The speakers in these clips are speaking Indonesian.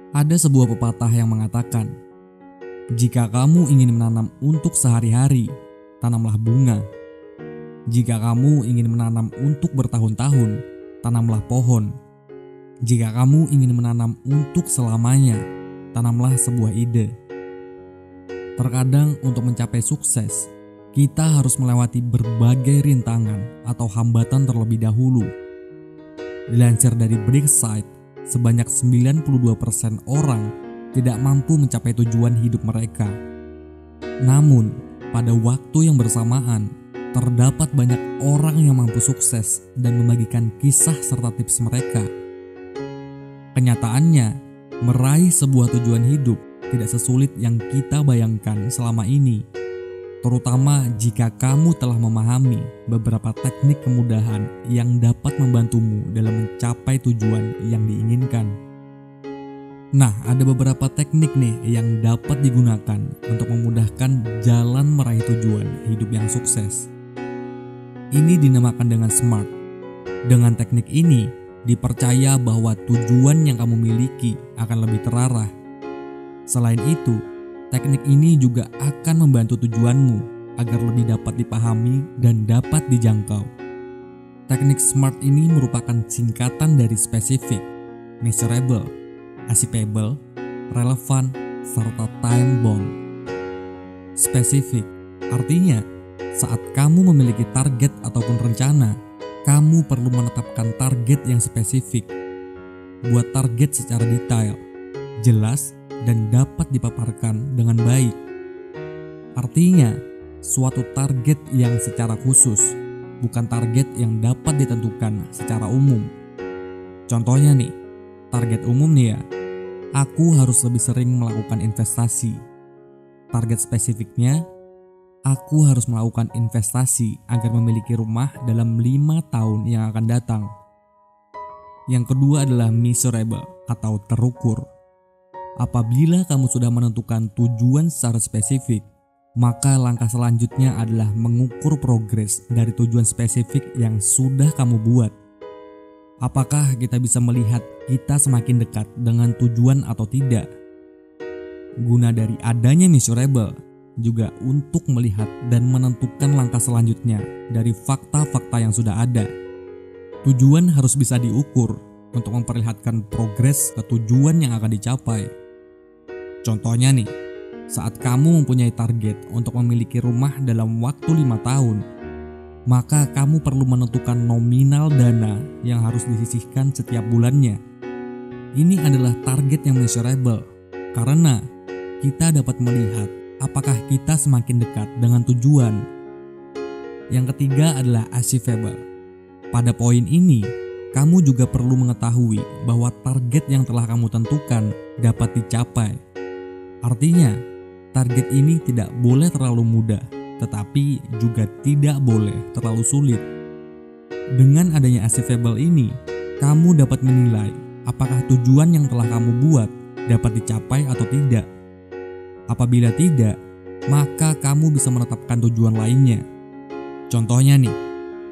Ada sebuah pepatah yang mengatakan, jika kamu ingin menanam untuk sehari-hari, tanamlah bunga. Jika kamu ingin menanam untuk bertahun-tahun, tanamlah pohon. Jika kamu ingin menanam untuk selamanya, tanamlah sebuah ide. Terkadang untuk mencapai sukses, kita harus melewati berbagai rintangan atau hambatan terlebih dahulu. Dilansir dari Breakside, sebanyak 92% orang tidak mampu mencapai tujuan hidup mereka. Namun, pada waktu yang bersamaan, terdapat banyak orang yang mampu sukses dan membagikan kisah serta tips mereka. Kenyataannya, meraih sebuah tujuan hidup tidak sesulit yang kita bayangkan selama ini. Terutama jika kamu telah memahami beberapa teknik kemudahan yang dapat membantumu dalam mencapai tujuan yang diinginkan. Nah, ada beberapa teknik nih yang dapat digunakan untuk memudahkan jalan meraih tujuan hidup yang sukses. Ini dinamakan dengan SMART. Dengan teknik ini, dipercaya bahwa tujuan yang kamu miliki akan lebih terarah. Selain itu, teknik ini juga akan membantu tujuanmu agar lebih dapat dipahami dan dapat dijangkau. Teknik SMART ini merupakan singkatan dari spesifik, measurable, achievable, relevant, serta time bound. Spesifik artinya saat kamu memiliki target ataupun rencana, kamu perlu menetapkan target yang spesifik. Buat target secara detail, jelas, dan dapat dipaparkan dengan baik. Artinya, suatu target yang secara khusus, bukan target yang dapat ditentukan secara umum. Contohnya nih, target umum nih ya, aku harus lebih sering melakukan investasi. Target spesifiknya, aku harus melakukan investasi agar memiliki rumah dalam 5 tahun yang akan datang. Yang kedua adalah measurable atau terukur. Apabila kamu sudah menentukan tujuan secara spesifik, maka langkah selanjutnya adalah mengukur progres dari tujuan spesifik yang sudah kamu buat. Apakah kita bisa melihat kita semakin dekat dengan tujuan atau tidak? Guna dari adanya measurable juga untuk melihat dan menentukan langkah selanjutnya dari fakta-fakta yang sudah ada. Tujuan harus bisa diukur untuk memperlihatkan progres ke tujuan yang akan dicapai. Contohnya nih, saat kamu mempunyai target untuk memiliki rumah dalam waktu 5 tahun, maka kamu perlu menentukan nominal dana yang harus disisihkan setiap bulannya. Ini adalah target yang measurable, karena kita dapat melihat apakah kita semakin dekat dengan tujuan. Yang ketiga adalah achievable. Pada poin ini, kamu juga perlu mengetahui bahwa target yang telah kamu tentukan dapat dicapai. Artinya, target ini tidak boleh terlalu mudah, tetapi juga tidak boleh terlalu sulit. Dengan adanya achievable ini, kamu dapat menilai apakah tujuan yang telah kamu buat dapat dicapai atau tidak. Apabila tidak, maka kamu bisa menetapkan tujuan lainnya. Contohnya nih,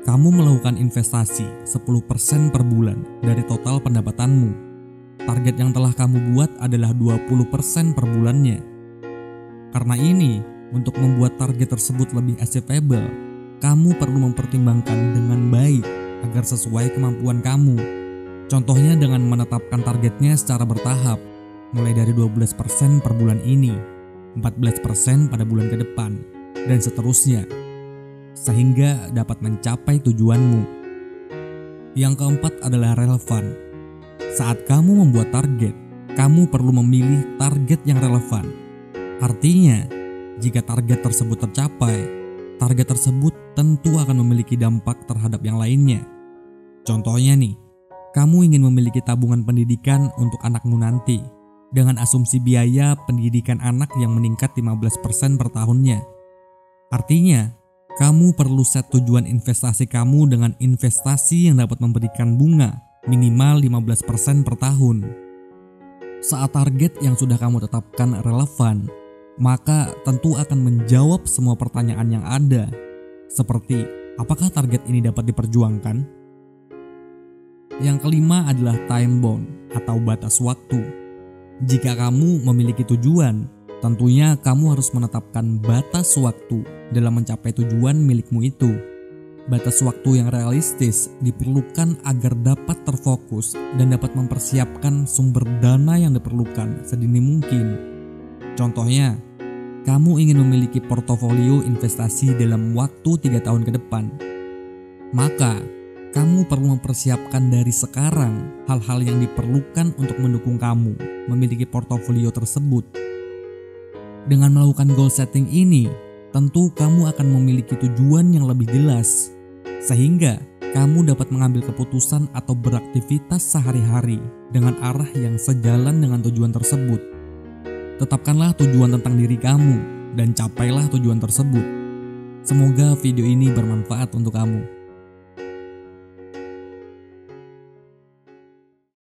kamu melakukan investasi 10% per bulan dari total pendapatanmu. Target yang telah kamu buat adalah 20% per bulannya. Karena ini, untuk membuat target tersebut lebih achievable, kamu perlu mempertimbangkan dengan baik agar sesuai kemampuan kamu. Contohnya dengan menetapkan targetnya secara bertahap, mulai dari 12% per bulan ini, 14% pada bulan ke depan, dan seterusnya, sehingga dapat mencapai tujuanmu. Yang keempat adalah relevan. Saat kamu membuat target, kamu perlu memilih target yang relevan. Artinya, jika target tersebut tercapai, target tersebut tentu akan memiliki dampak terhadap yang lainnya. Contohnya nih, kamu ingin memiliki tabungan pendidikan untuk anakmu nanti, dengan asumsi biaya pendidikan anak yang meningkat 15% per tahunnya. Artinya, kamu perlu set tujuan investasi kamu dengan investasi yang dapat memberikan bunga minimal 15% per tahun. Saat target yang sudah kamu tetapkan relevan, maka tentu akan menjawab semua pertanyaan yang ada, seperti apakah target ini dapat diperjuangkan? Yang kelima adalah time bound atau batas waktu. Jika kamu memiliki tujuan, tentunya kamu harus menetapkan batas waktu dalam mencapai tujuan milikmu itu. Batas waktu yang realistis diperlukan agar dapat terfokus dan dapat mempersiapkan sumber dana yang diperlukan sedini mungkin. Contohnya, kamu ingin memiliki portofolio investasi dalam waktu 3 tahun ke depan. Maka, kamu perlu mempersiapkan dari sekarang hal-hal yang diperlukan untuk mendukung kamu memiliki portofolio tersebut. Dengan melakukan goal setting ini, tentu kamu akan memiliki tujuan yang lebih jelas, sehingga kamu dapat mengambil keputusan atau beraktivitas sehari-hari dengan arah yang sejalan dengan tujuan tersebut. Tetapkanlah tujuan tentang diri kamu dan capailah tujuan tersebut. Semoga video ini bermanfaat untuk kamu.